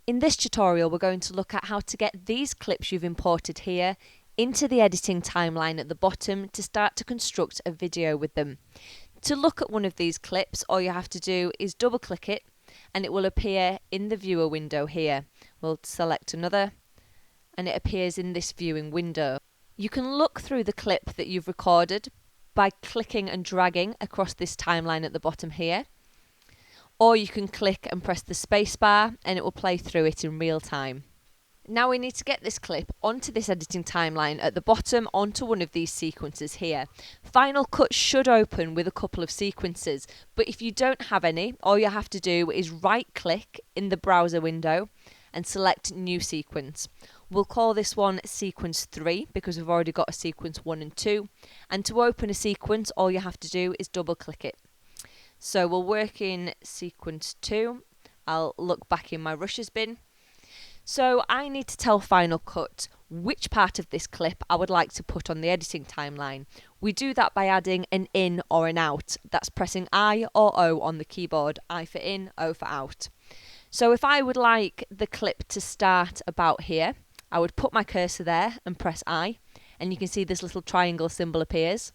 In this tutorial, we're going to look at how to get these clips you've imported here into the editing timeline at the bottom to start to construct a video with them. To look at one of these clips, all you have to do is double click it and it will appear in the viewer window here. We'll select another and it appears in this viewing window. You can look through the clip that you've recorded by clicking and dragging across this timeline at the bottom here. Or you can click and press the space bar and it will play through it in real time. Now we need to get this clip onto this editing timeline at the bottom onto one of these sequences here. Final Cut should open with a couple of sequences, but if you don't have any, all you have to do is right click in the browser window and select New Sequence. We'll call this one Sequence 3 because we've already got a Sequence 1 and 2, and to open a sequence all you have to do is double click it. So we'll work in Sequence 2. I'll look back in my rushes bin. So I need to tell Final Cut which part of this clip I would like to put on the editing timeline. We do that by adding an in or an out. That's pressing I or O on the keyboard. I for in, O for out. So if I would like the clip to start about here, I would put my cursor there and press I, and you can see this little triangle symbol appears.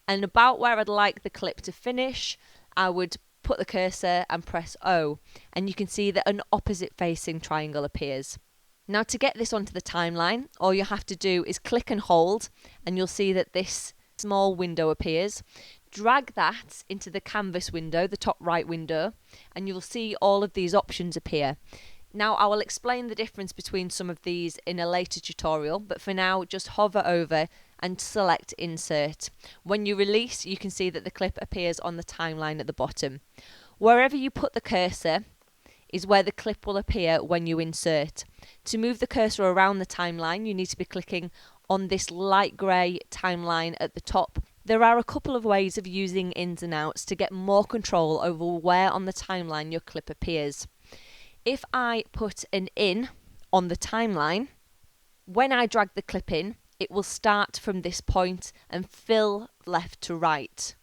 And about where I'd like the clip to finish, I would put the cursor and press O, and you can see that an opposite facing triangle appears. Now to get this onto the timeline, all you have to do is click and hold, and you'll see that this small window appears. Drag that into the canvas window, the top right window, and you'll see all of these options appear. Now I will explain the difference between some of these in a later tutorial, but for now just hover over and select Insert. When you release, you can see that the clip appears on the timeline at the bottom. Wherever you put the cursor is where the clip will appear when you insert. To move the cursor around the timeline, you need to be clicking on this light grey timeline at the top. There are a couple of ways of using ins and outs to get more control over where on the timeline your clip appears. If I put an in on the timeline, when I drag the clip in, it will start from this point and fill left to right.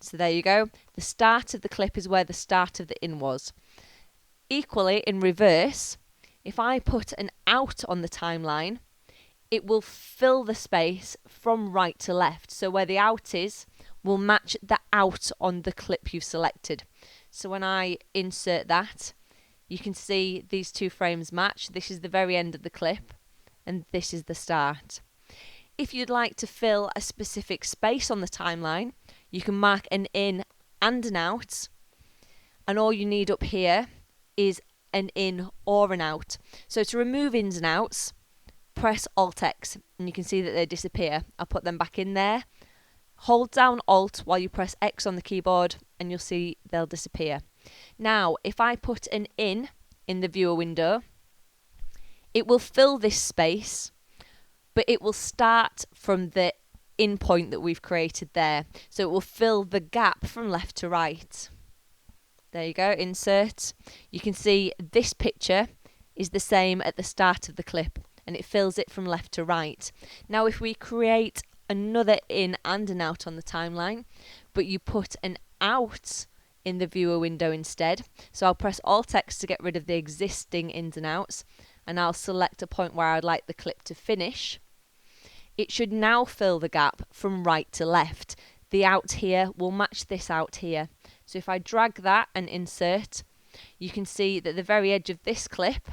So there you go. The start of the clip is where the start of the in was. Equally, in reverse, if I put an out on the timeline, it will fill the space from right to left. So where the out is will match the out on the clip you've selected. So when I insert that, you can see these two frames match. This is the very end of the clip and this is the start. If you'd like to fill a specific space on the timeline, you can mark an in and an out, and all you need up here is an in or an out. So to remove ins and outs, press Alt X and you can see that they disappear. I'll put them back in there. Hold down Alt while you press X on the keyboard and you'll see they'll disappear. Now if I put an in the viewer window, it will fill this space, but it will start from the in point that we've created there. So it will fill the gap from left to right. There you go, insert. You can see this picture is the same at the start of the clip and it fills it from left to right. Now if we create another in and an out on the timeline, but you put an out in the viewer window instead, so I'll press Alt X to get rid of the existing ins and outs, and I'll select a point where I'd like the clip to finish. It should now fill the gap from right to left. The out here will match this out here. So if I drag that and insert, you can see that the very edge of this clip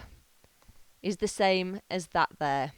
is the same as that there.